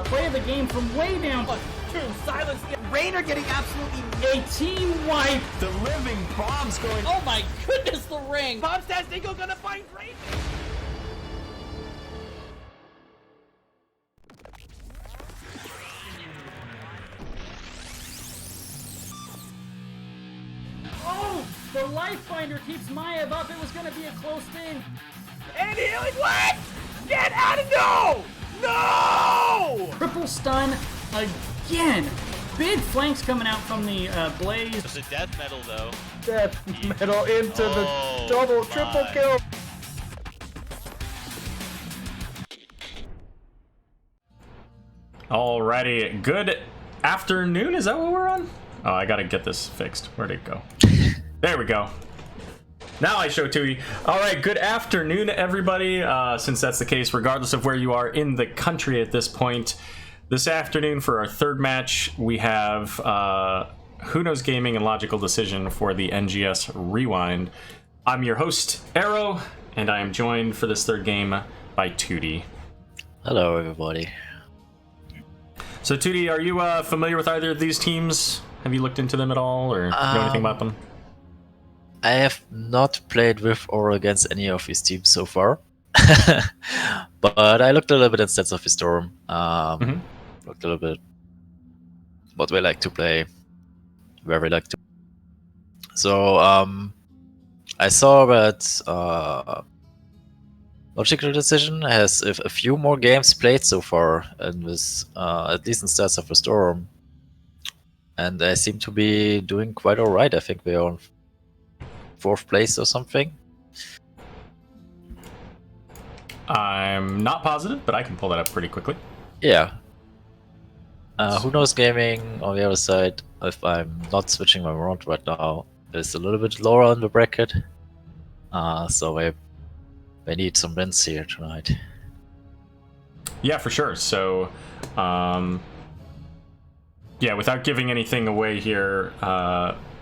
Play of the game from way down. True, silence. Rainer getting absolutely A team wipe. The living bombs going. Oh my goodness, the ring! Bomb says Nico gonna find Rainer! Oh, the life finder keeps Maev up. It was gonna be a close thing. And healing, what? Get out of no! No! Triple stun again. Big flanks coming out from the Blaze. It's a death metal though. Death metal into the double, triple kill. Alrighty, good afternoon. Is that what we're on? Oh, I gotta get this fixed. Where'd it go? There we go. Now I show Tui. Alright, good afternoon, everybody. Since that's the case, regardless of where you are in the country at this point, this afternoon for our third match, we have Who Knows Gaming and Logical Decision for the NGS Rewind. I'm your host, Aero, and I am joined for this third game by Tootie. Hello, everybody. So, Tootie, are you familiar with either of these teams? Have you looked into them at all, or know anything about them? I have not played with or against any of his teams so far. But I looked a little bit at Stats of the Storm. Looked a little bit what we like to play, where we like to. So I saw that Logical Decision has a few more games played so far, and with at least in Stats of the Storm, and they seem to be doing quite alright. I think they're on 4th place or something. I'm not positive, but I can pull that up pretty quickly. Yeah. Who Knows Gaming on the other side, if I'm not switching my round right now, is a little bit lower on the bracket. So they need some wins here tonight. Yeah, for sure. So, yeah, without giving anything away here,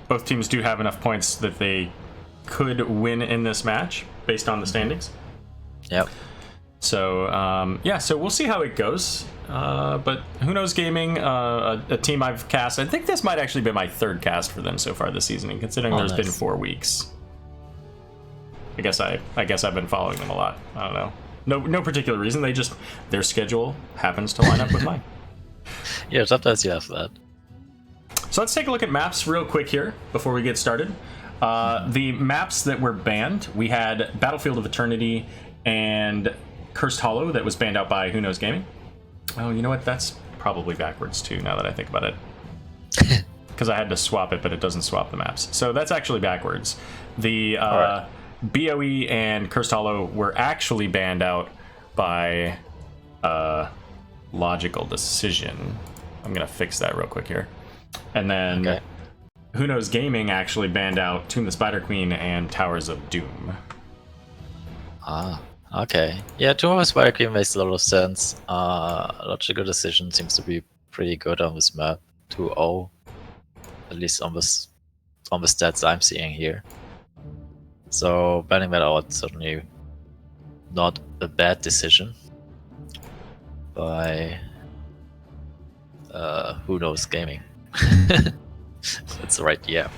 both teams do have enough points that they could win in this match based on the standings. Yep. So, yeah, so we'll see how it goes. But Who Knows Gaming, a team I've cast. I think this might actually be my third cast for them so far this season, and considering there's been 4 weeks. I guess I've been following them a lot. I don't know. No particular reason. Their schedule happens to line up with mine. Yeah, sometimes you have that. So let's take a look at maps real quick here before we get started. The maps that were banned, we had Battlefield of Eternity and Cursed Hollow that was banned out by Who Knows Gaming. Oh, you know what? That's probably backwards too, now that I think about it. Because I had to swap it, but it doesn't swap the maps. So that's actually backwards. The right. BOE and Cursed Hollow were actually banned out by Logical Decision. I'm going to fix that real quick here. And then Who Knows Gaming actually banned out Tomb of the Spider Queen and Towers of Doom. Ah, okay. Yeah, Tomb of the Spider Queen makes a lot of sense. Logical Decision seems to be pretty good on this map. 2-0, at least on the stats I'm seeing here. So banning that out certainly not a bad decision by Who Knows Gaming. That's right, yeah.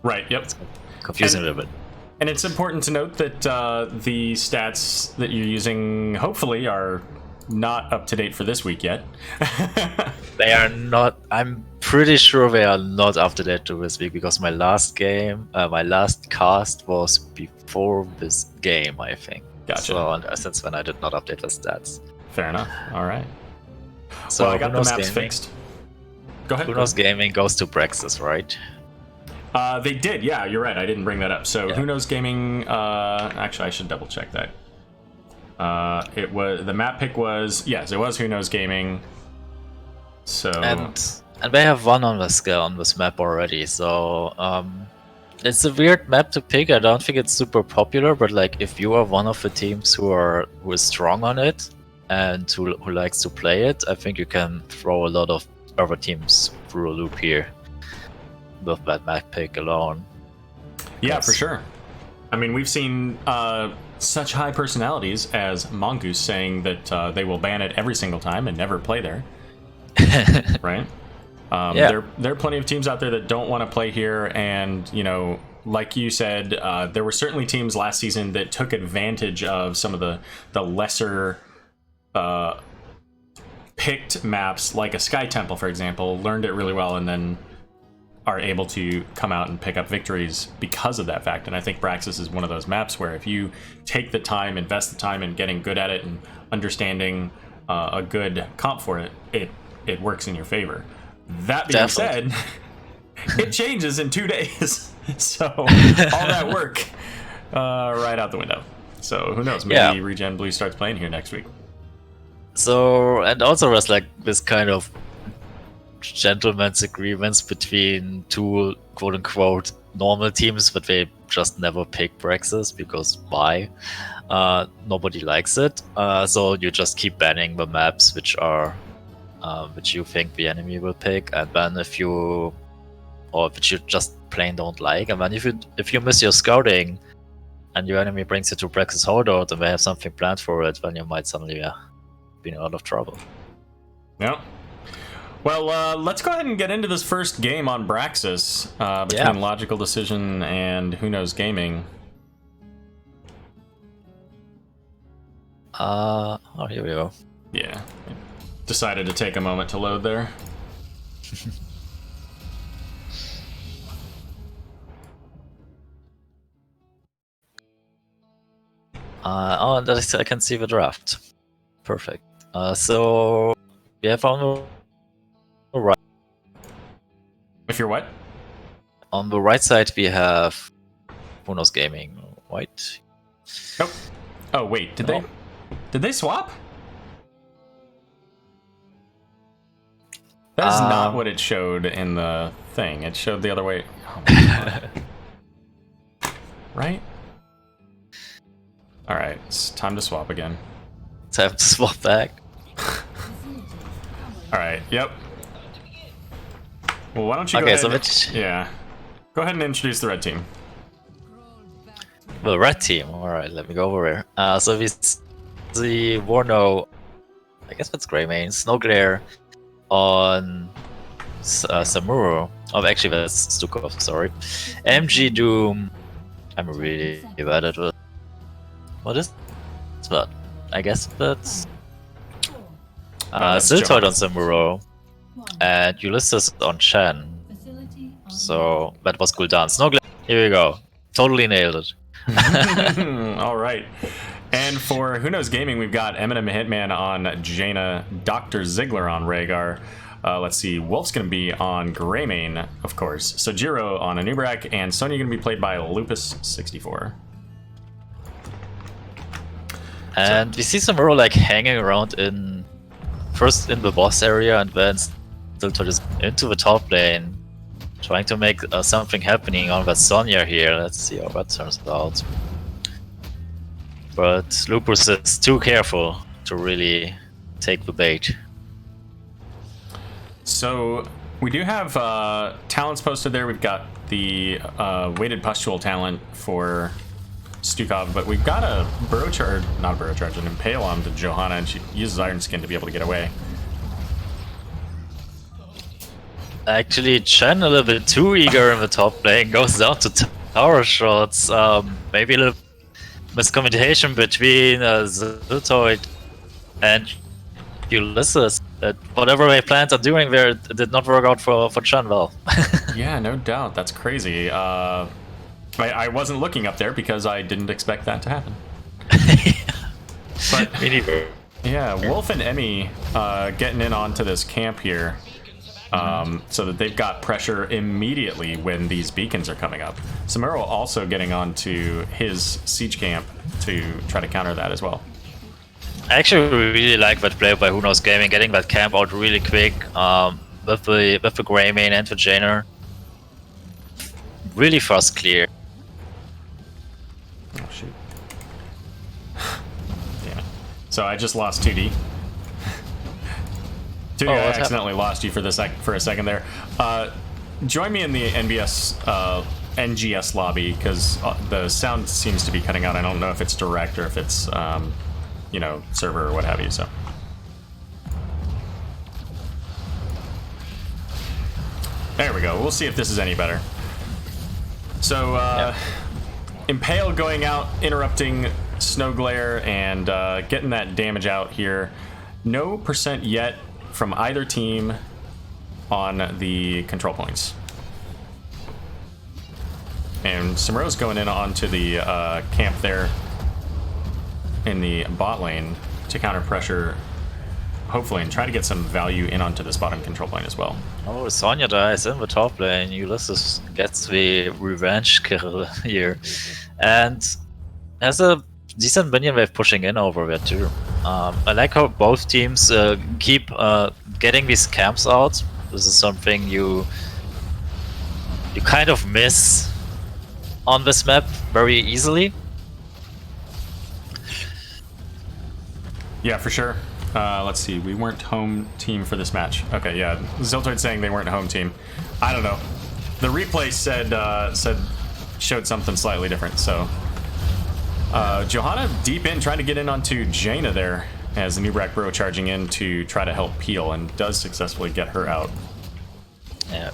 Right, yep. It's confusing a little bit. And it's important to note that the stats that you're using hopefully are not up to date for this week yet. They are not. I'm pretty sure they are not up to date to this week because my last game, my last cast was before this game, I think. Gotcha. So since then I did not update the stats. Fair enough. All right. So well, I got the maps Gaming, fixed. Go ahead. Who Knows Gaming goes to Brexis, right? They did, yeah, you're right. I didn't bring that up. So Who Knows Gaming, actually I should double check that. It was, the map pick was, yes, it was Who Knows Gaming. So and they have won on this map already, so it's a weird map to pick. I don't think it's super popular, but like if you are one of the teams who is strong on it and who likes to play it, I think you can throw a lot of other teams through a loop here with that map pick alone. Yeah, for sure. I mean, we've seen such high personalities as Mongoose saying that they will ban it every single time and never play there. Right? Yeah. There are plenty of teams out there that don't want to play here, and you know, like you said, there were certainly teams last season that took advantage of some of the lesser picked maps, like a Sky Temple, for example, learned it really well, and then are able to come out and pick up victories because of that fact. And I think Braxis is one of those maps where if you take the time, invest the time in getting good at it and understanding a good comp for it, it works in your favor. That being Definitely. said, it changes in 2 days. So all that work right out the window. So who knows, maybe Yeah. Regen Blue starts playing here next week. So, and also there's like this kind of gentleman's agreements between two quote-unquote normal teams, but they just never pick Braxis because why? Nobody likes it. So you just keep banning the maps which are which you think the enemy will pick, and then if you which you just plain don't like, and then if you miss your scouting and your enemy brings you to Braxis Holdout and they have something planned for it, then you might suddenly be in a lot of trouble. Yeah. Well, let's go ahead and get into this first game on Braxis between Logical Decision and Who Knows Gaming. Oh, here we go. Yeah. Decided to take a moment to load there. Oh, I can see the draft. Perfect. So we have on the right. If you're what? On the right side we have Who Knows Gaming. White. Nope. Oh wait, did they swap? That is not what it showed in the thing. It showed the other way. Oh my God. Right? All right, it's time to swap again. Time to swap back. All right. Yep. Well, why don't you Okay, go so ahead? which Yeah. Go ahead and introduce the red team. the red team. All right, let me go over here. So we see Warno. I guess that's Greymane. Snowglare on Samuro. Oh, actually, that's Stukov. Sorry. MG Doom. I'm really bad at it. What is that? I guess that's that's Siltoid John. on Samuro and Ulysses on Chen. So that was cool down. Snowglare. Here we go. Totally nailed it. All right. And for Who Knows Gaming, we've got Eminem Hitman on Jaina, Dr. Ziegler on Rhaegar. Let's see, Wolf's going to be on Greymane, of course. Sojiro on Anubrak, and Sonya going to be played by Lupus64. And we see Samuro like hanging around first in the boss area and then still just into the top lane, trying to make something happening on that Sonya here. Let's see how that turns out. But Lupus is too careful to really take the bait. So we do have talents posted there. We've got the weighted pustule talent for Stukov, but we've got a burrow charge, not a burrow charge, an impale on to Johanna, and she uses Iron Skin to be able to get away. Actually, Chen a little bit too eager in the top lane, goes down to tower shots. Maybe a little miscommunication between Ziltoid and Ulysses. That whatever they planned on doing there, it did not work out for Chen well. Yeah, no doubt. That's crazy. I wasn't looking up there because I didn't expect that to happen. But Me neither. yeah, Wolf and Emmy getting in onto this camp here, so that they've got pressure immediately when these beacons are coming up. Samuro also getting onto his siege camp to try to counter that as well. I actually really like that play by Who Knows Gaming, getting that camp out really quick with the Greymane and the Jaina. Really fast clear. Oh shoot. Yeah. So I just lost 2D. 2D, I accidentally lost you for a second there. Join me in the NBS NGS lobby because the sound seems to be cutting out. I don't know if it's direct or if it's, you know, server or what have you. So. There we go. We'll see if this is any better. So, Impale going out, interrupting Snow Glare, and getting that damage out here. No percent yet from either team on the control points. And Samro's going in onto the camp there in the bot lane to counter pressure, hopefully, and try to get some value in onto this bottom control point as well. Oh, Sonya dies in the top lane. Ulysses gets the revenge kill here. And has a decent minion wave pushing in over there too. I like how both teams keep getting these camps out. This is something you kind of miss on this map very easily. Yeah, for sure. Let's see. We weren't home team for this match. Okay, yeah. Ziltoid saying they weren't home team. I don't know. The replay showed something slightly different. So, Johanna deep in, trying to get in onto Jaina there as the Nubrak Bro charging in to try to help Peel, and does successfully get her out. Yeah.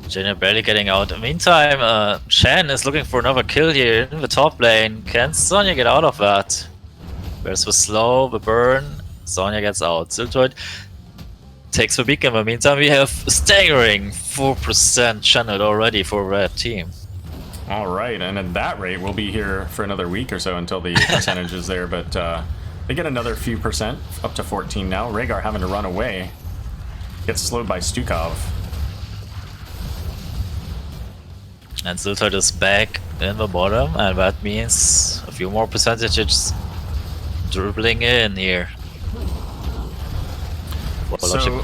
Jaina barely getting out. Meantime, Shen is looking for another kill here in the top lane. Can Sonya get out of that? There's the slow, the burn. Sonya gets out. Ziltoid takes the beacon. In the meantime, we have a staggering 4% channel already for Red team. All right, and at that rate, we'll be here for another week or so until the percentage is there. But they get another few percent, up to 14 now. Rhaegar having to run away. Gets slowed by Stukov. And Ziltoid is back in the bottom, and that means a few more percentages dribbling in here. So,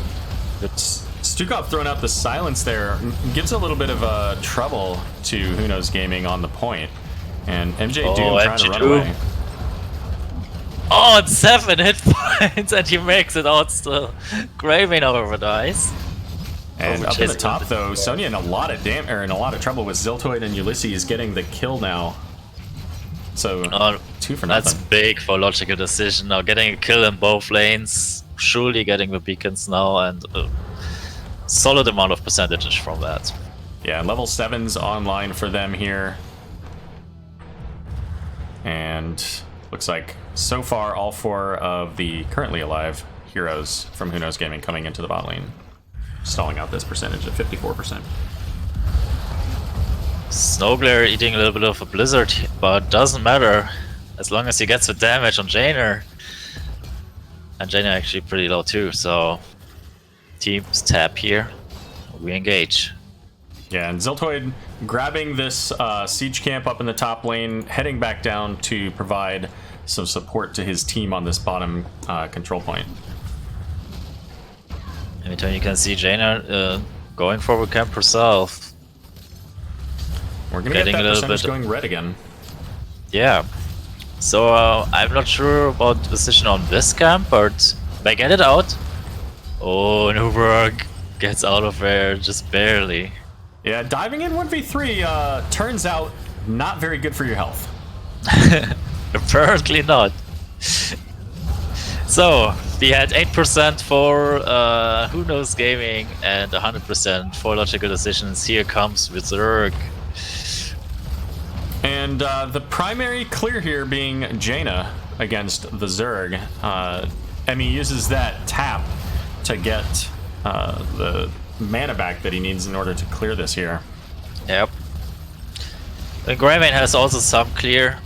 Stukov throwing out the silence there gives a little bit of trouble to Who Knows Gaming on the point. And MJ Doom trying to run away. Oh, it's 7 hit points, and he makes it out still. Graving over dice. And up in the top though, Sonya in a lot of in a lot of trouble with Ziltoid and Ulysses getting the kill now. So 2 for nothing. That's big for Logical Decision now, getting a kill in both lanes, surely getting the beacons now, and a solid amount of percentage from that. Yeah, level 7's online for them here. And looks like so far all 4 of the currently alive heroes from Who Knows Gaming coming into the bot lane, stalling out this percentage at 54%. Snowglare eating a little bit of a blizzard, but doesn't matter as long as he gets the damage on Jaina. And Jaina actually pretty low too, so teams tap here, we engage. Yeah, and Ziltoid grabbing this siege camp up in the top lane, heading back down to provide some support to his team on this bottom control point. Anytime you can see Jaina going for the camp herself. We're gonna get that percentage going red again. Yeah. So I'm not sure about the decision on this camp, but they get it out. Oh, Nubrak gets out of there just barely. Yeah, diving in 1v3 turns out not very good for your health. Apparently not. So we had 8% for Who Knows Gaming and 100% for Logical Decisions. Here comes Zerg. And the primary clear here being Jaina against the Zerg. Emmy uses that tap to get the mana back that he needs in order to clear this here. Yep. The Greymane has also some clear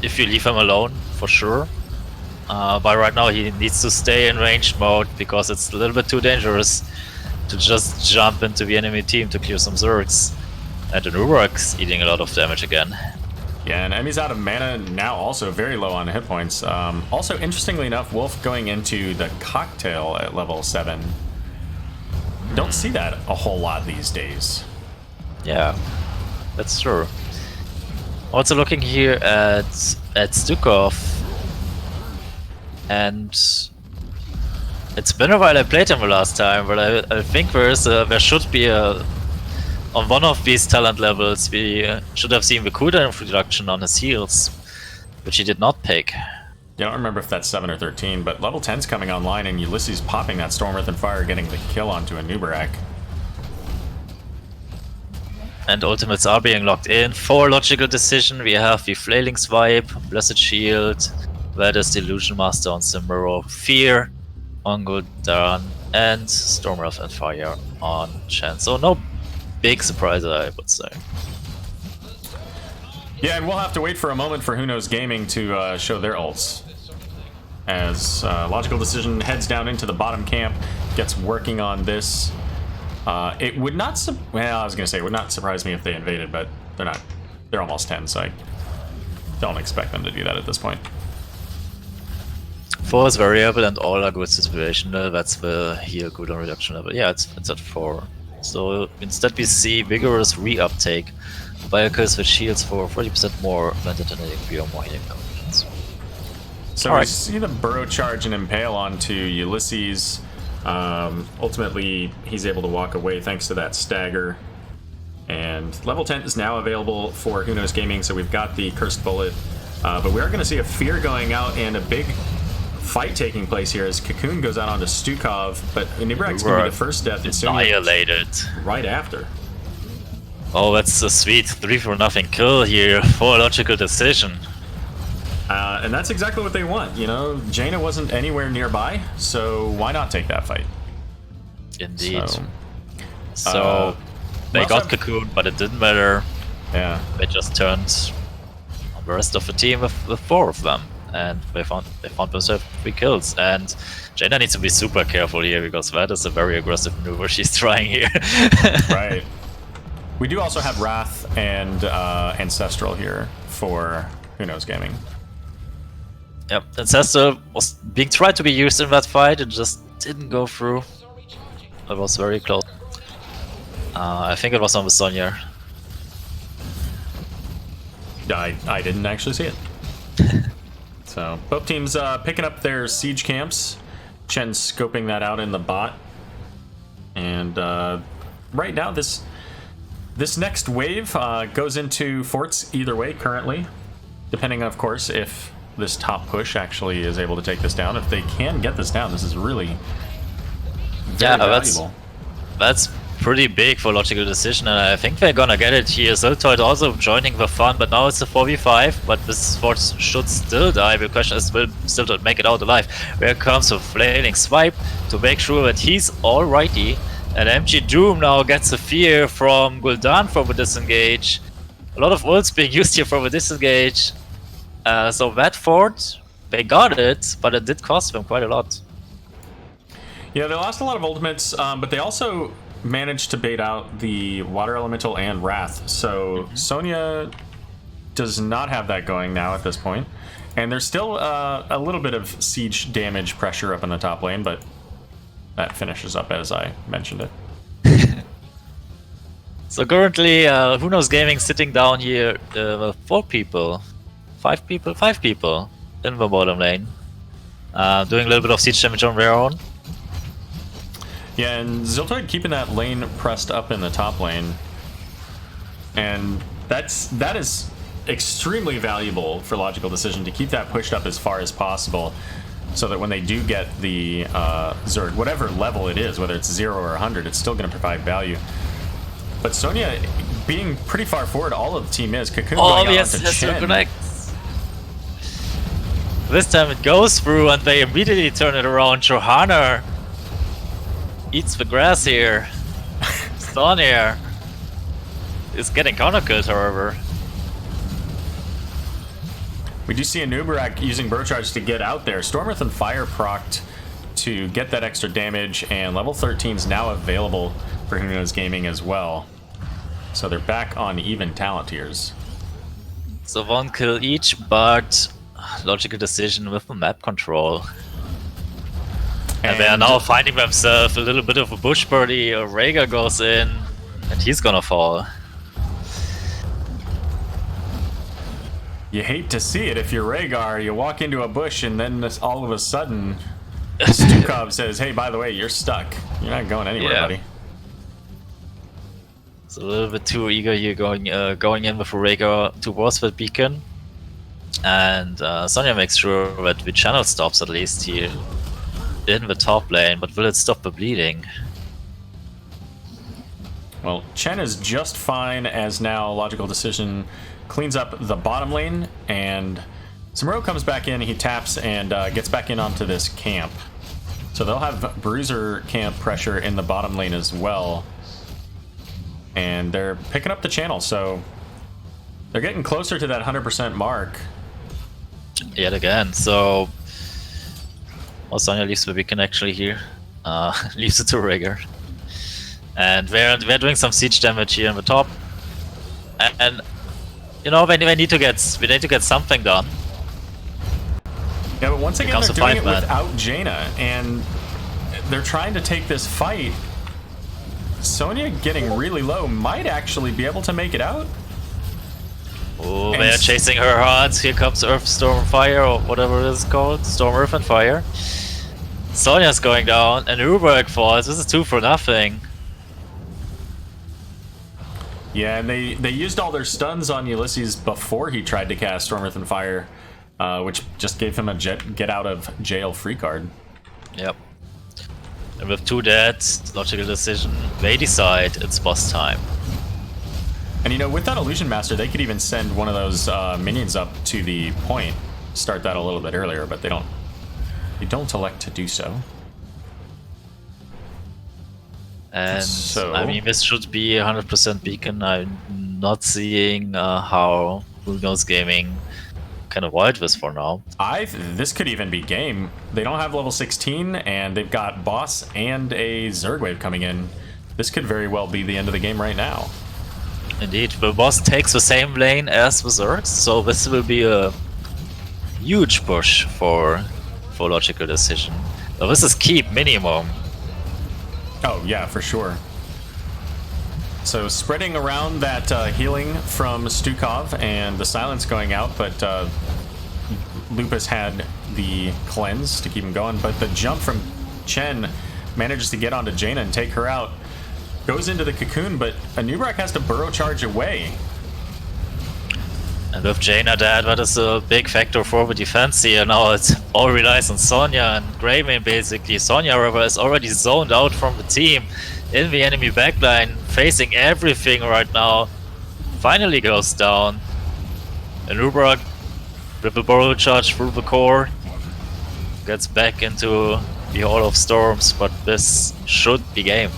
if you leave him alone, for sure. But right now he needs to stay in ranged mode because it's a little bit too dangerous to just jump into the enemy team to clear some Zergs. And the Nubrak's eating a lot of damage again. Yeah, and Emmy's out of mana now, also very low on hit points. Also, interestingly enough, Wolf going into the cocktail at level 7. Don't see that a whole lot these days. Yeah, that's true. Also looking here at Stukov, and it's been a while I played him the last time, but I think there should be a on one of these talent levels, we should have seen the cooldown reduction on his heals, which he did not pick. Yeah, I don't remember if that's 7 or 13, but level 10's coming online and Ulysses popping that Storm Earth and Fire, getting the kill onto a Nubarak. And ultimates are being locked in. For logical decision, we have the Flailing Swipe, Blessed Shield, Veda's Delusion Master on Simuro, Fear on Gul'dan, and Storm Earth and Fire on Chen. So no big surprise, I would say. Yeah, and we'll have to wait for a moment for Who Knows Gaming to show their ults. As Logical Decision heads down into the bottom camp, gets working on this. It would not, well, I was gonna say, it would not surprise me if they invaded, but they're not. They're almost 10, so I don't expect them to do that at this point. 4 is variable and all are good situational. That's the heal cooldown reduction level. Yeah, it's at 4. So instead we see vigorous re-uptake. Biocus with shields for 40% more when detonating beyond more healing confidence. So we see the Burrow Charge and Impale onto Ulysses. Ultimately, he's able to walk away thanks to that stagger. And level 10 is now available for Who Knows Gaming, so we've got the Cursed Bullet. But we are going to see a Fear going out and a big fight taking place here as Cocoon goes out onto Stukov, but Nubarak's going to be the first death. It's annihilated right after. Oh, that's a sweet 3-for-0 kill here for a logical decision. And that's exactly what they want, you know. Jaina wasn't anywhere nearby, so why not take that fight? Indeed. So they got Cocoon, but it didn't matter. Yeah. They just turned on the rest of the team with 4 of them, and they found themselves 3 kills. And Jaina needs to be super careful here because that is a very aggressive maneuver she's trying here. Right. We do also have Wrath and Ancestral here for Who Knows Gaming. Yep, Ancestral was being tried to be used in that fight, it just didn't go through. It was very close. I think it was on the Sonya. I didn't actually see it. So both teams picking up their siege camps. Chen's scoping that out in the bot. And right now this next wave goes into forts either way currently, depending of course if this top push actually is able to take this down. If they can get this down, this is really very valuable. That's pretty big for logical decision, and I think they're gonna get it here. Ziltoid also joining the fun, but now it's a 4v5, but this fort should still die. The question is, will Ziltoid make it out alive? Here comes a Flailing Swipe to make sure that he's alrighty, and MG Doom now gets a Fear from Gul'dan for the disengage. A lot of ults being used here for the disengage. So that fort, they got it, but it did cost them quite a lot. Yeah, they lost a lot of ultimates, but they also managed to bait out the Water Elemental and Wrath. So Sonya does not have that going now at this point. And there's still a little bit of siege damage pressure up in the top lane, but that finishes up as I mentioned it. So currently, Who Knows Gaming sitting down here with 4 people. 5 people in the bottom lane, doing a little bit of siege damage on their own. Yeah, and Ziltoid keeping that lane pressed up in the top lane, and that is extremely valuable for Logical Decision to keep that pushed up as far as possible, so that when they do get the Zerg, whatever level it is, whether it's 0 or 100, it's still going to provide value. But Sonya being pretty far forward, all of the team is. Cocoon going out onto Chen. This time it goes through and they immediately turn it around. Johanna eats the grass here. Sonya is getting counter-killed, however. We do see a Nubarak using Burrow Charge to get out there. Storm Earth and Fire procced to get that extra damage, and level 13 is now available for Who Knows Gaming as well. So they're back on even talent tiers. So 1 kill each, but Logical Decision with the map control. And they are now finding themselves a little bit of a bush birdie. Rhaegar goes in, and he's gonna fall. You hate to see it if you're Rhaegar. You walk into a bush, and then all of a sudden, Stukov says, "Hey, by the way, you're stuck. You're not going anywhere, buddy." It's a little bit too eager here going in with a Rhaegar towards that beacon. And Sonya makes sure that the channel stops at least here in the top lane, but will it stop the bleeding? Well, Chen is just fine as now Logical Decision cleans up the bottom lane, and Samuro comes back in, he taps and gets back in onto this camp. So they'll have Bruiser camp pressure in the bottom lane as well. And they're picking up the channel, so they're getting closer to that 100% mark. Yet again, so Sonya leaves the beacon actually here, leaves it to Rhaegar, and they're doing some siege damage here on the top, and you know they need to get something done. Yeah, but once again Becomes they're a doing it fight, without Jaina, and they're trying to take this fight. Sonya getting really low might actually be able to make it out. Oh, they are chasing her hard. Here comes Earth, Storm, Fire, or whatever it is called. Storm, Earth, and Fire. Sonya's going down, and Uberg falls. This is 2 for nothing. Yeah, and they used all their stuns on Ulysses before he tried to cast Storm, Earth, and Fire, which just gave him a get out of jail free card. Yep. And with 2 dead, Logical Decision, they decide it's boss time. And you know, with that Illusion Master, they could even send one of those minions up to the point, start that a little bit earlier, but they don't elect to do so. And so, I mean, this should be 100% beacon. I'm not seeing how Who Knows Gaming can avoid this for now. This could even be game. They don't have level 16, and they've got boss and a Zerg wave coming in. This could very well be the end of the game right now. Indeed, the boss takes the same lane as the Zergs, so this will be a huge push for Logical Decision. Now this is keep minimum. Oh yeah, for sure. So spreading around that healing from Stukov and the silence going out, but Lupus had the cleanse to keep him going, but the jump from Chen manages to get onto Jaina and take her out. Goes into the cocoon, but Anubrak has to burrow charge away. And with Jaina dead, that is a big factor for the defense here. Now it all relies on Sonya and Greymane basically. Sonya, however, is already zoned out from the team in the enemy backline, facing everything right now. Finally goes down. Anubrak with a burrow charge through the core gets back into the Hall of Storms, but this should be game.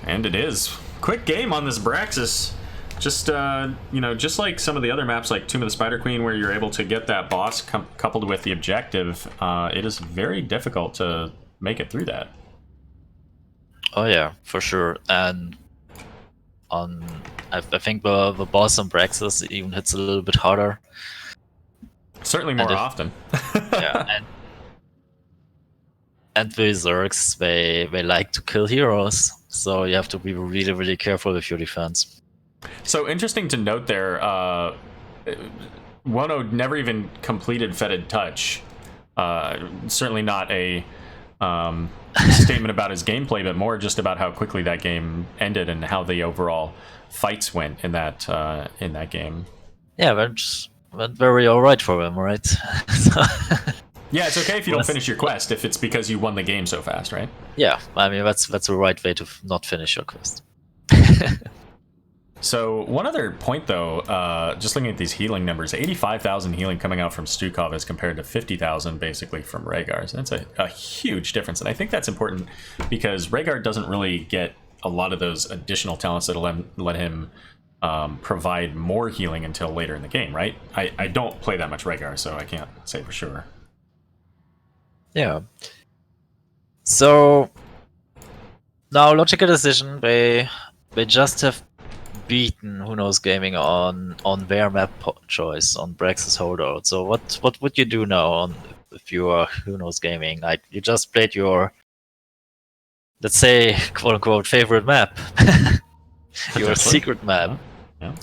And it is. Quick game on this Braxis. Just, you know, just like some of the other maps like Tomb of the Spider Queen where you're able to get that boss coupled with the objective, it is very difficult to make it through that. Oh yeah, for sure. And I think the boss on Braxis even hits a little bit harder. Certainly more often. Yeah, and the Zergs, they like to kill heroes, so you have to be really, really careful with your defense. So interesting to note there, Wono never even completed Fetid Touch. Certainly not a statement about his gameplay, but more just about how quickly that game ended and how the overall fights went in that game. Yeah, went very alright for him, right? Yeah, it's okay if you don't finish your quest if it's because you won the game so fast, right? Yeah, I mean that's the right way to not finish your quest. So one other point though, just looking at these healing numbers, 85,000 healing coming out from Stukov as compared to 50,000 basically from Rhaegar. So that's a huge difference, and I think that's important because Rhaegar doesn't really get a lot of those additional talents that'll let him provide more healing until later in the game, right? I don't play that much Rhaegar, so I can't say for sure. Yeah. So now Logical Decision, they just have beaten Who Knows Gaming on their map choice on Braxis Holdout. So what would you do now if you are Who Knows Gaming? Like you just played your, let's say, quote unquote favorite map, your secret map. Yeah.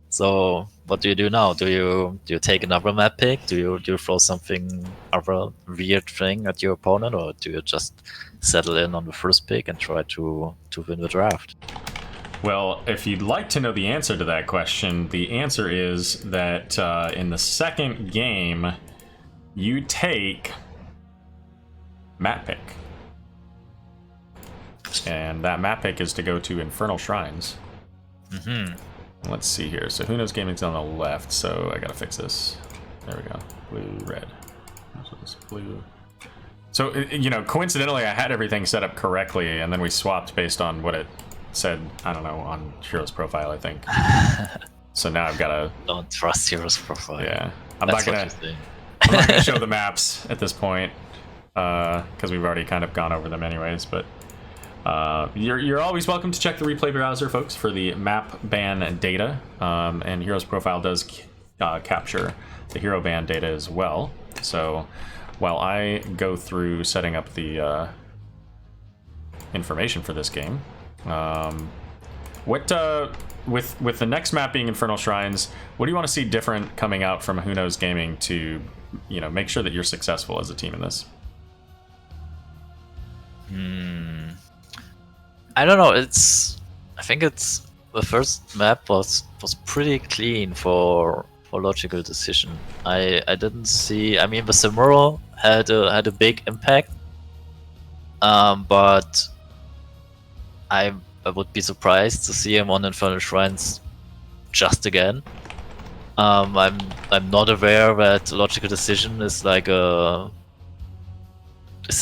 So what do you do now? Do you take another map pick? Do you throw something other weird thing at your opponent, or do you just settle in on the first pick and try to win the draft? Well, if you'd like to know the answer to that question, the answer is that in the second game, you take map pick. And that map pick is to go to Infernal Shrines. Let's see here. So Who Knows Gaming's on the left, so I gotta fix this. There we go. Blue, red. So it's blue. So, you know, coincidentally, I had everything set up correctly, and then we swapped based on what it said, I don't know, on Hero's profile, I think. So now I've gotta... Don't trust Hero's profile. Yeah. I'm not gonna show the maps at this point, because we've already kind of gone over them anyways, but... you're always welcome to check the replay browser, folks, for the map ban data, and Hero's profile does capture the hero ban data as well. So while I go through setting up the information for this game, with the next map being Infernal Shrines, what do you want to see different coming out from Who Knows Gaming to, you know, make sure that you're successful as a team in this? I don't know. I think it's the first map was pretty clean for logical decision. I didn't see. I mean, the Samuro had a big impact, but I would be surprised to see him on Infernal Shrines just again. I'm not aware that logical decision is like a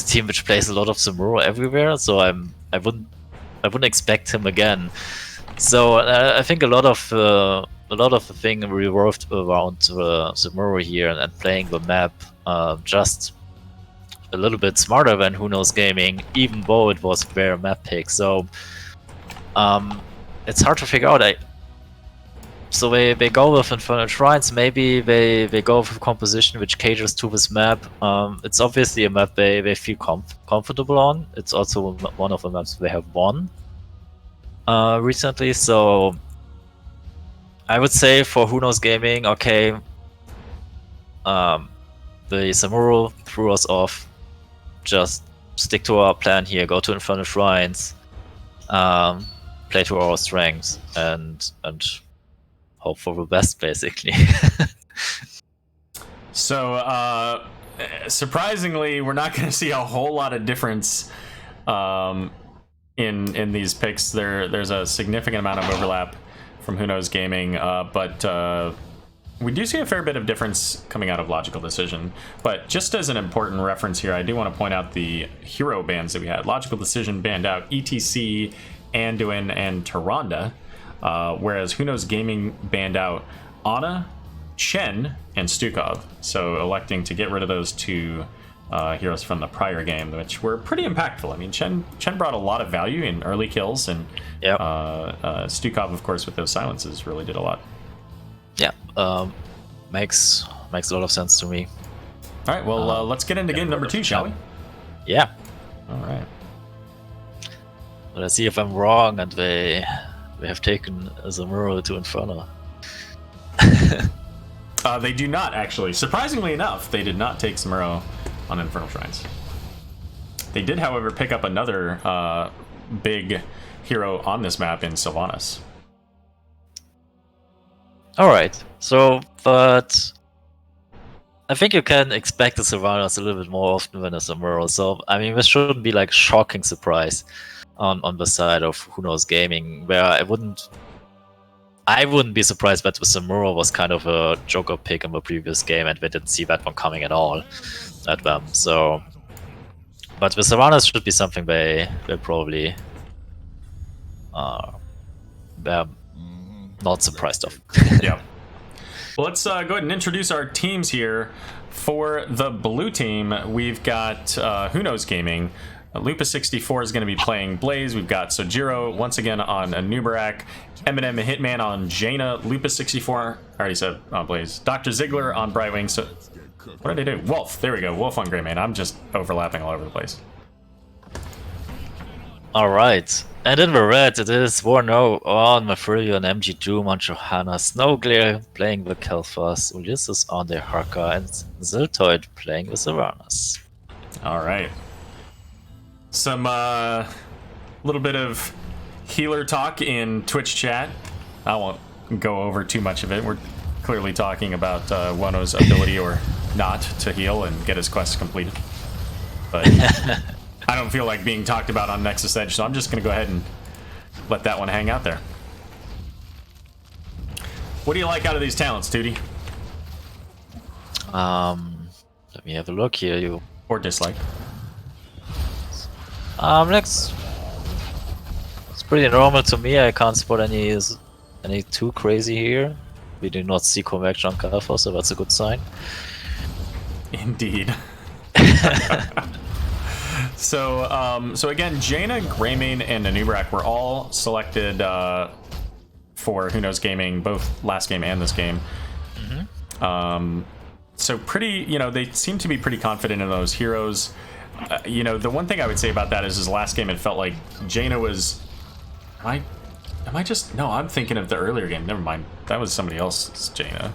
team which plays a lot of Samuro everywhere, so I wouldn't expect him again. So I think a lot of the thing revolved around Samuro here and playing the map just a little bit smarter than Who Knows Gaming, even though it was their map pick. So it's hard to figure out. So they go with Infernal Shrines, maybe they go with a composition which caters to this map. It's obviously a map they feel comfortable on. It's also one of the maps they have won recently, so I would say for Who Knows Gaming, okay, the Samuro threw us off. Just stick to our plan here, go to Infernal Shrines, play to our strengths, and hope for the best, basically. So, surprisingly, we're not going to see a whole lot of difference in these picks. There's a significant amount of overlap from Who Knows Gaming, but we do see a fair bit of difference coming out of Logical Decision. But just as an important reference here, I do want to point out the hero bans that we had. Logical Decision banned out ETC, Anduin, and Tyrande. Whereas Who Knows Gaming banned out Ana, Chen, and Stukov, so electing to get rid of those two heroes from the prior game, which were pretty impactful. I mean, Chen brought a lot of value in early kills, and Stukov, of course, with those silences, really did a lot. Yeah, makes a lot of sense to me. All right, well, let's get into game number 2, shall we? Yeah. All right. Let's see if I'm wrong, and they have taken Samuro to Inferno. They do not, actually. Surprisingly enough, they did not take Samuro on Infernal Shrines. They did, however, pick up another big hero on this map in Sylvanas. Alright, so, but I think you can expect the Sylvanas a little bit more often than a Samuro, so, I mean, this shouldn't be like shocking surprise on the side of Who Knows Gaming, where I wouldn't be surprised that the Samuro was kind of a joker pick in the previous game, and we didn't see that one coming at all at them. So, but the Sylvanas should be something they probably they're not surprised of. Yeah. Well, let's go ahead and introduce our teams here. For the blue team, we've got Who Knows Gaming. Lupus64 is going to be playing Blaze. We've got Sojiro once again on Anubarak, Eminem Hitman on Jaina, Lupus64, I already said Blaze, Dr. Ziegler on Brightwing. So, what did I do? Wolf, there we go, Wolf on Greymane. I'm just overlapping all over the place. Alright, and in the red it is Warno on Mafrilio and MG Doom on Johanna, Snowglare playing the Kel'Thas, Ulysses on the Harka, and Ziltoid playing the Sylvanas. Alright. Some little bit of healer talk in Twitch chat. I won't go over too much of it. We're clearly talking about Wono's ability or not to heal and get his quest completed. But I don't feel like being talked about on Nexus Edge, so I'm just going to go ahead and let that one hang out there. What do you like out of these talents, Tootie? Let me have a look here. You Or dislike? Next. It's pretty normal to me. I can't spot any too crazy here. We do not see convection on Kalfa, so that's a good sign. Indeed. So again, Jaina, Greymane, and Anubrak were all selected for Who Knows Gaming, both last game and this game. So pretty, they seem to be pretty confident in those heroes. The one thing I would say about that is last game it felt like Jaina was. Am I just? No, I'm thinking of the earlier game. Never mind. That was somebody else's Jaina.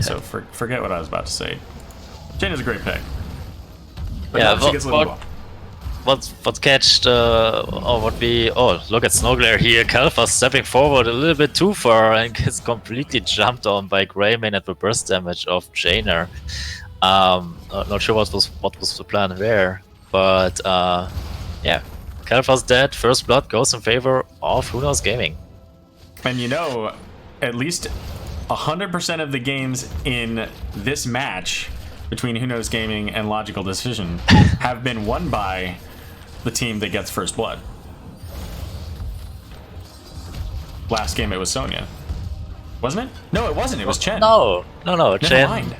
So forget what I was about to say. Jaina's a great pick. But Yeah, she gets a little what catched look at Snowglare here. Kalfa stepping forward a little bit too far and gets completely jumped on by Greymane at the burst damage of Jaina. Not sure what was the plan there, but yeah, Kalfa's dead. First blood goes in favor of Who Knows Gaming. And at least 100% of the games in this match between Who Knows Gaming and Logical Decision have been won by the team that gets first blood. Last game it was Sonya. Wasn't it? No, it wasn't. It was Chen. No. Never mind.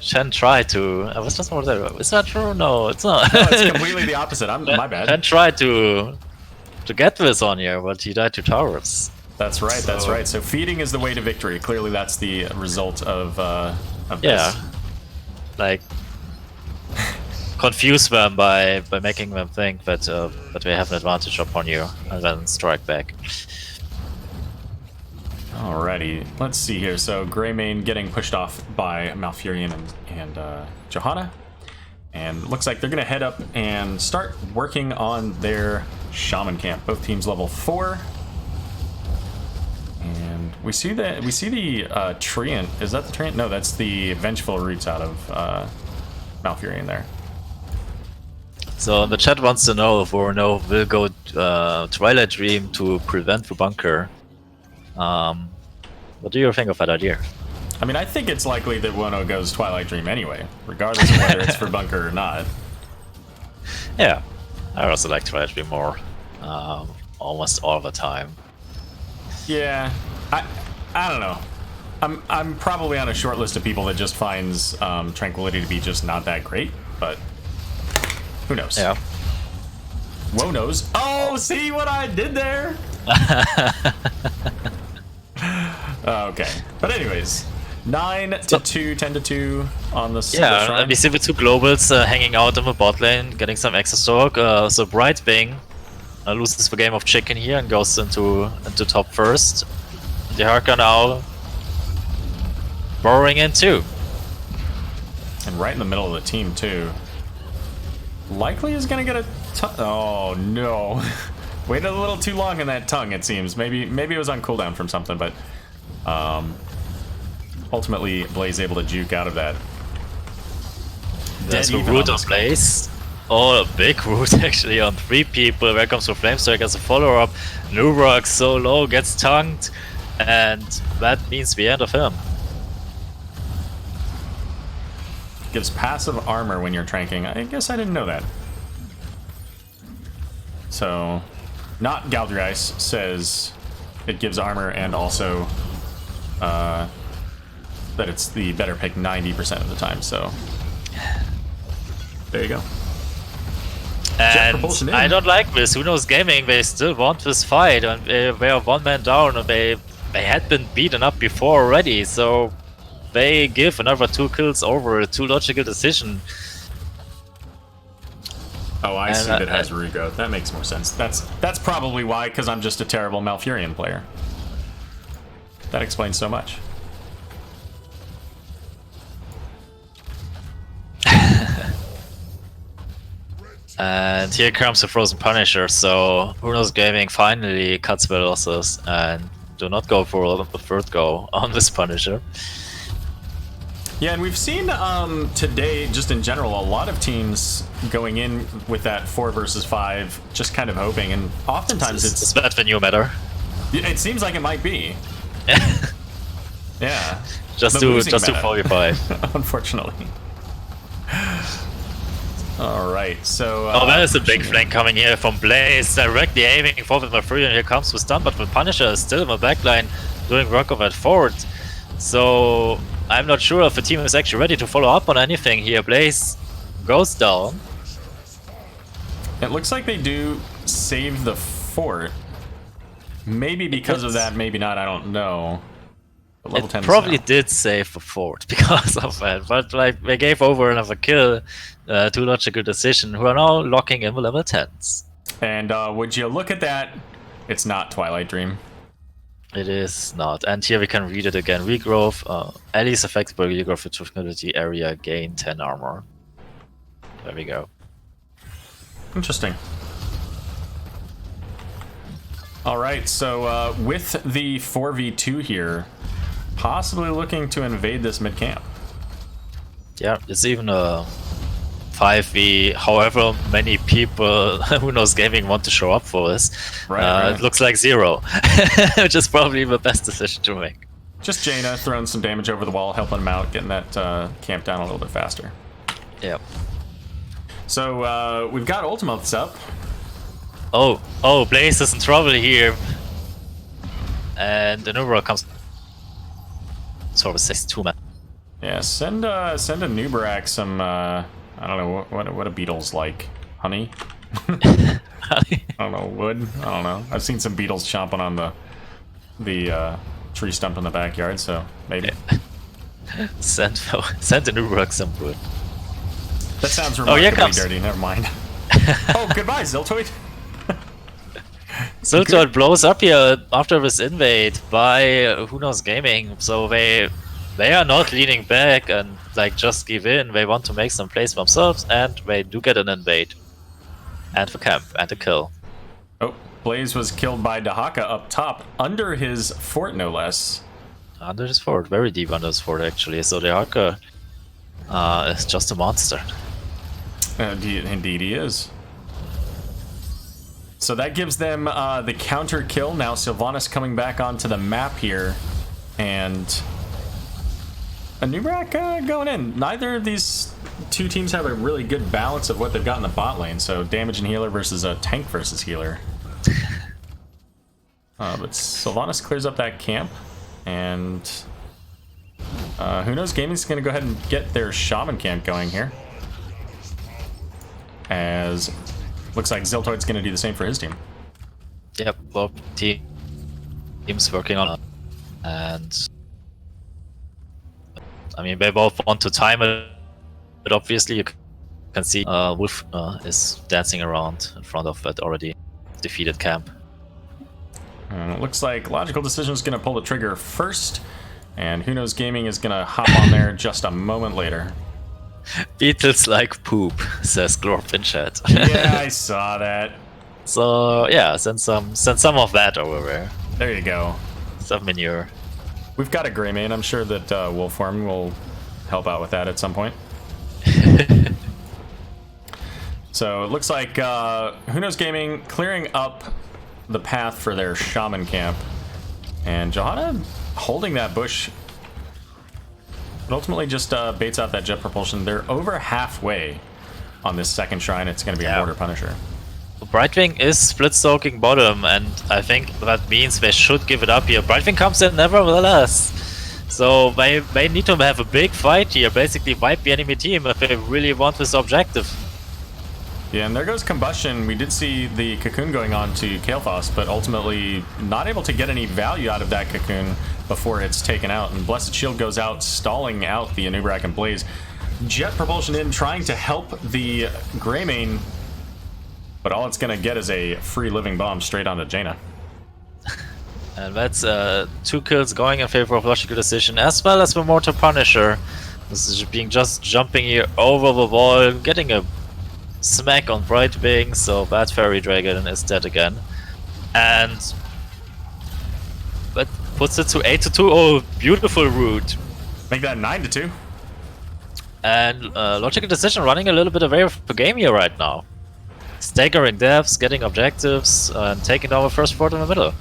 Chen tried to. I was just over there. Is that true? No, it's not. No, it's completely the opposite. My bad. Chen tried to get this on here, but he died to towers. That's right. That's right. So feeding is the way to victory. Clearly, that's the result of this. Yeah. Like confuse them by making them think that they have an advantage upon you, and then strike back. Alrighty, let's see here. So Greymane getting pushed off by Malfurion and Johanna, and looks like they're gonna head up and start working on their Shaman camp. Both teams level 4, and we see the Treant. Is that the Treant? No, that's the Vengeful Roots out of Malfurion there. So the chat wants to know if Vorno will go Twilight Dream to prevent the bunker. What do you think of that idea? I mean, I think it's likely that Wono goes Twilight Dream anyway, regardless of whether it's for bunker or not. Yeah, I also like Twilight Dream more, almost all the time. Yeah, I don't know. I'm probably on a short list of people that just finds Tranquility to be just not that great, but who knows? Yeah. Woe knows. Oh, see what I did there? Okay, but anyways, 9-2, 10-2 on this. Yeah, and we see the two globals hanging out in the bot lane, getting some access talk. So Brightwing loses the game of chicken here and goes into top first. The Harker now burrowing in too. And right in the middle of the team too. Likely is gonna get a oh no. Waited a little too long in that tongue, it seems. Maybe it was on cooldown from something, but ultimately Blaze able to juke out of that. There's the root of Blaze. Oh, a big root actually on 3 people. There comes the Flamestrike as a follow-up. Nubrak so low, gets tongued, and that means the end of him. Gives passive armor when you're tranking. I guess I didn't know that. So, not Galdrice says it gives armor and also that it's the better pick 90% of the time. So, there you go. And I don't like this. Who Knows Gaming? They still want this fight, and they are one man down, and they had been beaten up before already. So they give another 2 kills over a 2 logical decision. Oh, I see that has regrowth. That makes more sense. That's probably why, because I'm just a terrible Malfurion player. That explains so much. And here comes the Frozen Punisher, so Bruno's Gaming finally cuts their losses and do not go for the third go on this Punisher. Yeah, and we've seen today, just in general, a lot of teams going in with that 4 versus 5, just kind of hoping, and oftentimes Is that the new meta? it seems like it might be. Yeah. just The do losing meta. 45. Unfortunately. Alright, so... Oh, that is a big flank coming here from Blaze, directly aiming for the free, and here comes the stun, but the Punisher is still in the backline doing work of that forward. So I'm not sure if the team is actually ready to follow up on anything here. Blaze goes down. It looks like they do save the fort. Maybe because of that, maybe not, I don't know. But level 10 Probably now. did save the fort because of that, but like they gave over another kill to Logical Decision, who are now locking in the level 10s. And would you look at that? It's not Twilight Dream. It is not. And here we can read it again. Regrowth, allies affected by regrowth with community area gain 10 armor. There we go. Interesting. Alright, so with the 4v2 here, possibly looking to invade this mid-camp. Yeah, it's even a 5v, however many people Who Knows Gaming want to show up for this. Right. It looks like 0, which is probably the best decision to make. Just Jaina throwing some damage over the wall, helping him out, getting that camp down a little bit faster. Yeah. So we've got ultimates up. Oh, Blaze is in trouble here. And the Nubra comes sort of 6-2 man. Yeah, send a Nubarak some I don't know what a beetle's like. Honey? I don't know, wood? I don't know. I've seen some beetles chomping on the tree stump in the backyard, so maybe. Send the Nubra some wood. That sounds here remarkably comes. dirty, never mind. Oh, goodbye, Ziltoid. Ziltoid blows up here after this invade by Who Knows Gaming, so they are not leaning back and like just give in. They want to make some plays for themselves, and they do get an invade. And the camp, and a kill. Oh, Blaze was killed by Dahaka up top, under his fort no less. Under his fort, very deep under his fort actually, so the Haka is just a monster. Indeed he is. So that gives them the counter kill. Now Sylvanas coming back onto the map here, and a Nubarak going in. Neither of these two teams have a really good balance of what they've got in the bot lane. So damage and healer versus a tank versus healer. But Sylvanas clears up that camp, and Who Knows Gaming's going to go ahead and get their shaman camp going here. As looks like Ziltoid's going to do the same for his team. Yep, both teams working on it. And I mean, they both want to time it, but obviously you can see Wolf is dancing around in front of that already defeated camp. And it looks like Logical Decision is going to pull the trigger first, and Who Knows Gaming is going to hop on there just a moment later. Beatles like poop, says Glorp in chat. Yeah, I saw that. So yeah, send some of that over there. There you go. Some manure. We've got a Greymane. I'm sure that Wolfform will help out with that at some point. So it looks like Who Knows Gaming clearing up the path for their shaman camp, and Johanna holding that bush. It ultimately just baits out that jet propulsion. They're over halfway on this second shrine. It's going to be a Mortar Punisher. Brightwing is split soaking bottom, and I think that means they should give it up here. Brightwing comes in nevertheless. So they need to have a big fight here, basically wipe the enemy team if they really want this objective. Yeah, and there goes Combustion. We did see the Cocoon going on to Kael'thas, but ultimately not able to get any value out of that Cocoon before it's taken out. And Blessed Shield goes out, stalling out the Nubarak and Blaze. Jet Propulsion in, trying to help the Greymane, but all it's going to get is a free living bomb straight onto Jaina. And that's 2 kills going in favor of Logical Decision, as well as the Mortar Punisher. This is being just jumping here over the wall, getting a smack on Brightwing, so Bad Fairy Dragon is dead again. And that puts it to 8-2. Oh, beautiful route. Make that 9-2. And Logical Decision running a little bit away from the game here right now. Staggering depths, getting objectives, and taking down the first fort in the middle.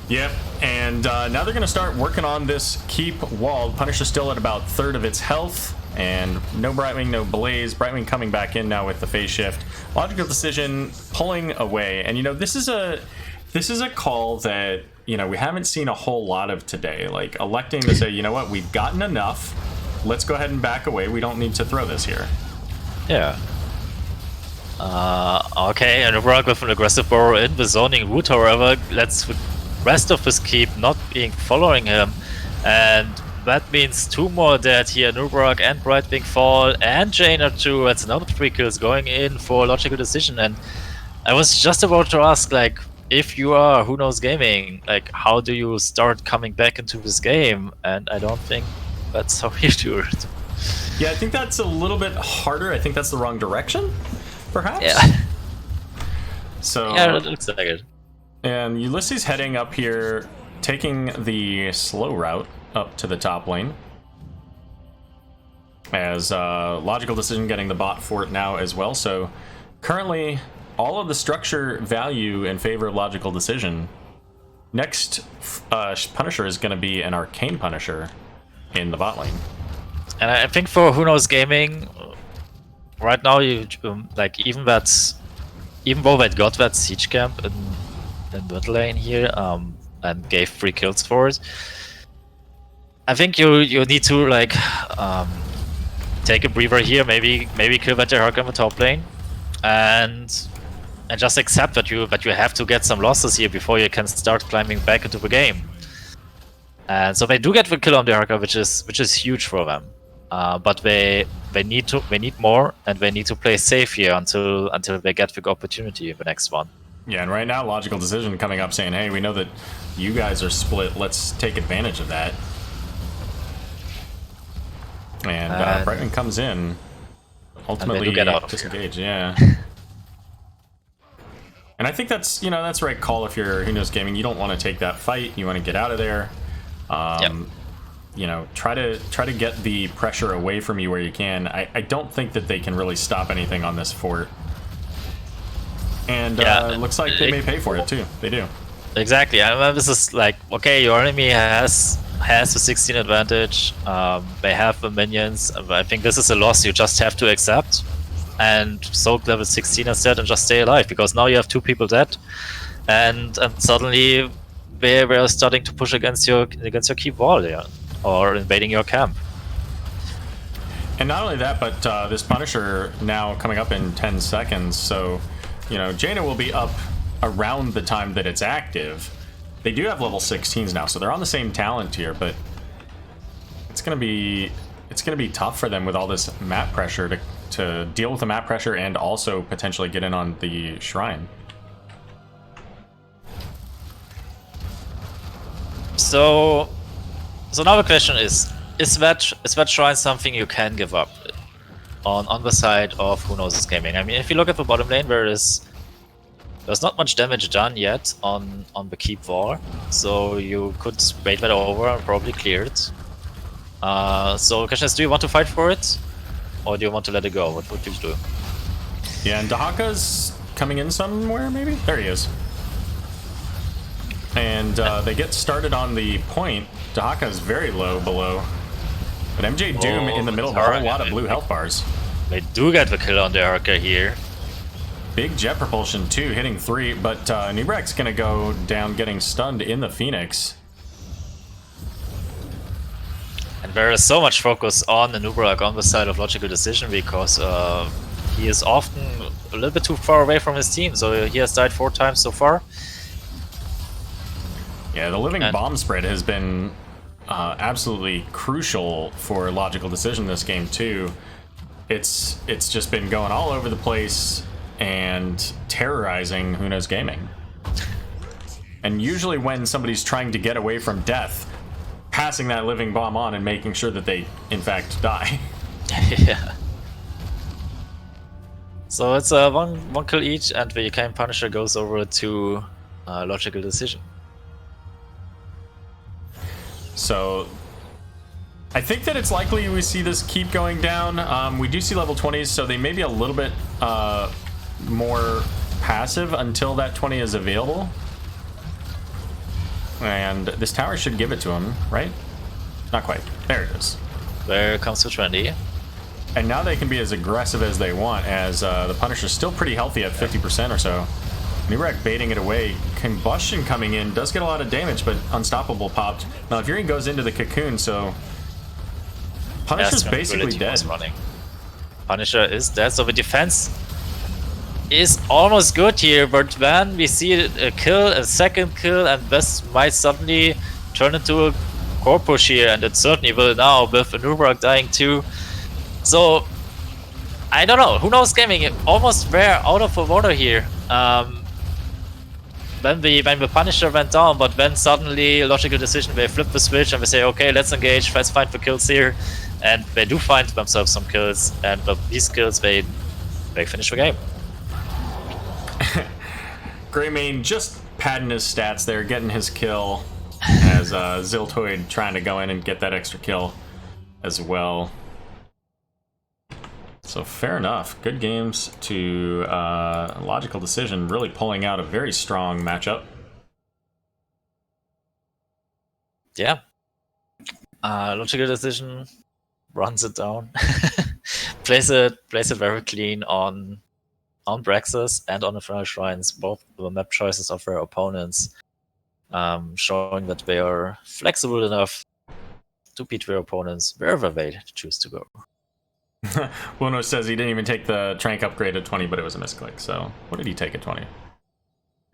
Yep, and now they're going to start working on this keep wall. Punisher's still at about third of its health, and no Brightwing, no Blaze. Brightwing coming back in now with the phase shift. Logical Decision pulling away, and you know this is a call that we haven't seen a whole lot of today. Like electing to say, you know what, we've gotten enough. Let's go ahead and back away. We don't need to throw this here. Yeah. Okay, and Uberak with an aggressive burrow in the zoning route, however, lets the rest of his keep not being following him, and that means 2 more dead here. Uberak and Brightwing fall, and Jaina too. That's another 3 kills going in for Logical Decision. And I was just about to ask, like, if you are Who Knows Gaming, like, how do you start coming back into this game? And I don't think that's how you do it. Yeah, I think that's a little bit harder. I think that's the wrong direction, perhaps. Yeah. So Yeah, it looks like it. And Ulysses heading up here, taking the slow route up to the top lane. As Logical Decision getting the bot fort now as well. So currently, all of the structure value in favor of Logical Decision. Next Punisher is going to be an Arcane Punisher in the bot lane. And I think for Who Knows Gaming, right now, you like even though they got that siege camp in mid lane here, and gave 3 kills for it, I think you need to like take a breather here, maybe kill that Hurricane in the top lane, and just accept that you have to get some losses here before you can start climbing back into the game. And so they do get the kill on the Hurricane, which is huge for them. But they need more, and they need to play safe here until they get the opportunity in the next one. Yeah, and right now Logical Decision coming up saying, hey, we know that you guys are split, let's take advantage of that. And Brightwing comes in, ultimately disengage, yeah. And I think that's that's the right call if you're Who Knows Gaming. You don't want to take that fight, you want to get out of there. Try to get the pressure away from you where you can. I don't think that they can really stop anything on this fort. And it looks like they may pay for it too. They do. Exactly. I mean, this is like, okay, your enemy has the 16 advantage. They have the minions. I think this is a loss you just have to accept and soak level 16 instead and just stay alive, because now you have 2 people dead, and suddenly they are starting to push against your keep wall there, or invading your camp. And not only that, but this Punisher now coming up in 10 seconds, so Jaina will be up around the time that it's active. They do have level 16s now, so they're on the same talent tier, but it's gonna be tough for them with all this map pressure to deal with the map pressure and also potentially get in on the shrine. So now the question is that shrine something you can give up on the side of Who Knows Gaming? I mean, if you look at the bottom lane, there's not much damage done yet on the keep wall, so you could wait that over and probably clear it. So the question is, do you want to fight for it, or do you want to let it go? What would you do? Yeah, and Dahaka's coming in somewhere, maybe? There he is. And they get started on the point. Dahaka is very low below. But MJ Doom in the middle of a whole lot of blue health bars. They do get the kill on the Arca here. Big jet propulsion too, hitting 3, but Nubrak's gonna go down getting stunned in the Phoenix. And there is so much focus on the Nubrak on the side of Logical Decision, because he is often a little bit too far away from his team, so he has died 4 times so far. Yeah, the living bomb spread has been absolutely crucial for Logical Decision this game too. It's just been going all over the place and terrorizing Who Knows Gaming. And usually when somebody's trying to get away from death, passing that living bomb on and making sure that they in fact die. Yeah. So it's one kill each, and the Game Punisher goes over to Logical Decision. So I think that it's likely we see this keep going down. We do see level 20s, so they may be a little bit more passive until that 20 is available. And this tower should give it to him, right? Not quite. There it is. There comes the 20. And now they can be as aggressive as they want, as the Punisher's still pretty healthy at 50% or so. Nurek baiting it away. Combustion coming in does get a lot of damage, but Unstoppable popped. Now Malfurion goes into the cocoon, so Punisher's basically dead. Running. Punisher is dead, so the defense is almost good here, but then we see a kill, a second kill, and this might suddenly turn into a core push here, and it certainly will now with Nurek dying too. So I don't know. Who knows gaming? Almost were out of the water here. When the Punisher went down, but then suddenly Logical Decision, they flip the switch and they say, okay, let's engage, let's find the kills here, and they do find themselves some kills, and with these kills they finish the game. Greymane just padding his stats there, getting his kill, as Ziltoid trying to go in and get that extra kill as well. So fair enough. Good games to Logical Decision, really pulling out a very strong matchup. Yeah. Logical Decision runs it down. plays it very clean on Braxis and on the Final Shrines, both the map choices of their opponents, showing that they are flexible enough to beat their opponents wherever they choose to go. Wuno says he didn't even take the Trank upgrade at 20, but it was a misclick. So what did he take at 20?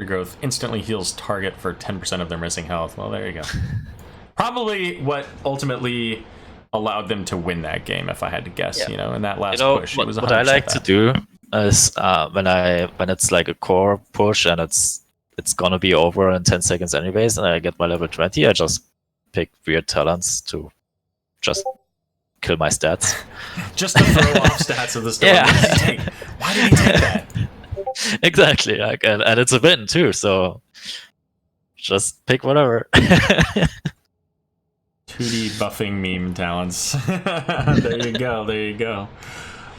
Regrowth instantly heals target for 10% of their missing health. Well, there you go. Probably what ultimately allowed them to win that game, if I had to guess. Yeah. You know, in that last push, it was 100% what I like that. to do is when it's like a core push and it's gonna be over in 10 seconds anyways, and I get my level 20, I just pick weird talents to just kill my stats. Just to throw off stats of the storm. Yeah. Why did he take that? Exactly, like, and it's a win too, so just pick whatever. 2D buffing meme talents. There you go, there you go.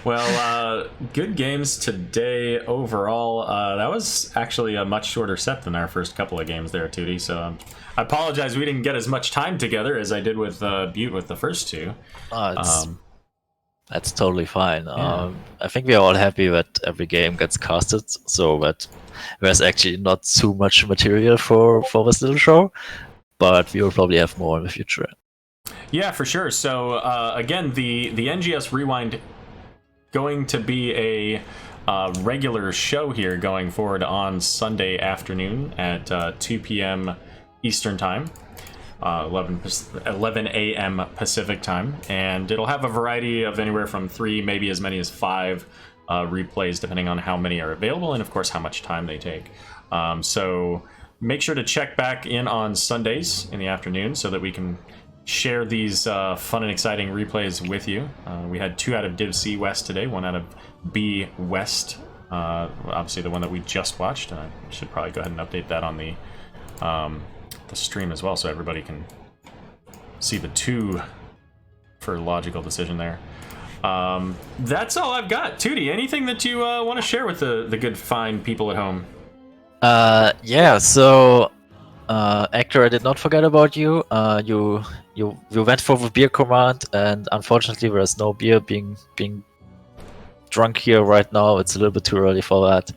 Well, good games today overall. That was actually a much shorter set than our first couple of games there, 2D, so I apologize we didn't get as much time together as I did with Butte with the first two. That's totally fine. Yeah. I think we are all happy that every game gets casted, so that there's actually not too much material for this little show, but we will probably have more in the future. Yeah, for sure. So again, the NGS Rewind going to be a regular show here going forward on Sunday afternoon at 2 p.m. Eastern Time. 11 a.m. Pacific time, and it'll have a variety of anywhere from 3, maybe as many as 5 replays, depending on how many are available and of course how much time they take. So make sure to check back in on Sundays in the afternoon so that we can share these fun and exciting replays with you. We had 2 out of Div C West today, 1 out of B West, obviously the one that we just watched. I should probably go ahead and update that on the stream as well, so everybody can see the 2 for Logical Decision there. That's all I've got. Tootie, anything that you want to share with the good fine people at home? Yeah, so Actor, I did not forget about you. You went for the beer command, and unfortunately there is no beer being drunk here right now. It's a little bit too early for that,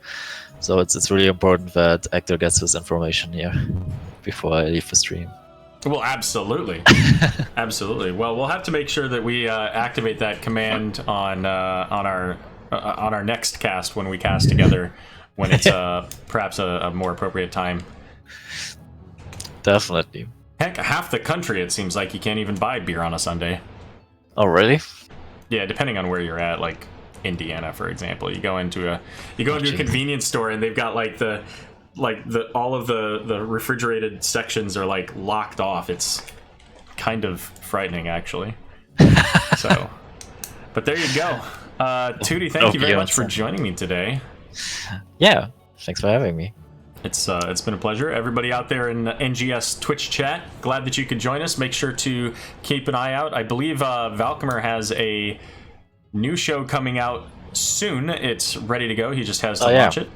so it's really important that Actor gets this information here before I leave the stream. Well, absolutely. Absolutely. Well, we'll have to make sure that we activate that command on our next cast when we cast together, when it's perhaps a more appropriate time. Definitely. Heck, half the country, it seems like, you can't even buy beer on a Sunday. Oh, really? Yeah, depending on where you're at, like Indiana, for example. You go into a convenience store and they've got all of the refrigerated sections are like locked off. It's kind of frightening, actually. So, but there you go. Tootie, thank you very much for joining me today. Yeah, thanks for having me. It's been a pleasure. Everybody out there in the NGS Twitch chat, glad that you could join us. Make sure to keep an eye out. I believe Valkymer has a new show coming out soon. It's ready to go. He just has to launch it.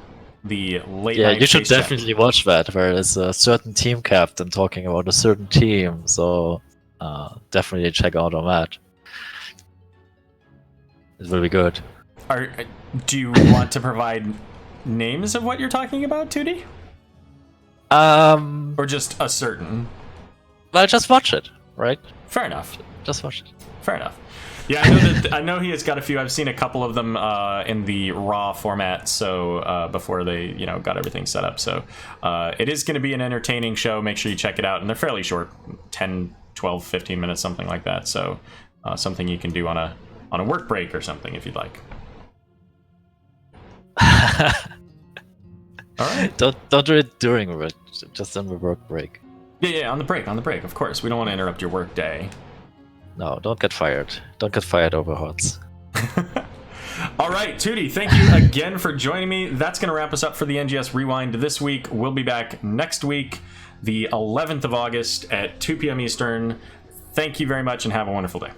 The late night you should Chase Chat. definitely watch that, where there's a certain team captain talking about a certain team. So definitely check out on that. It will be good. Do you want to provide names of what you're talking about, Tootie? Or just a certain? Well, just watch it, right? Fair enough. Just watch it. Fair enough. Yeah, I know he has got a few. I've seen a couple of them in the raw format. So before they got everything set up. So it is going to be an entertaining show. Make sure you check it out, and they're fairly short, 10, 12, 15 minutes, something like that. So something you can do on a work break or something if you'd like. All right. Don't do it during it. Just on the work break. Yeah, on the break. Of course, we don't want to interrupt your work day. No, don't get fired. Don't get fired over HOTS. All right, Tootie, thank you again for joining me. That's going to wrap us up for the NGS Rewind this week. We'll be back next week, the 11th of August at 2 p.m. Eastern. Thank you very much and have a wonderful day.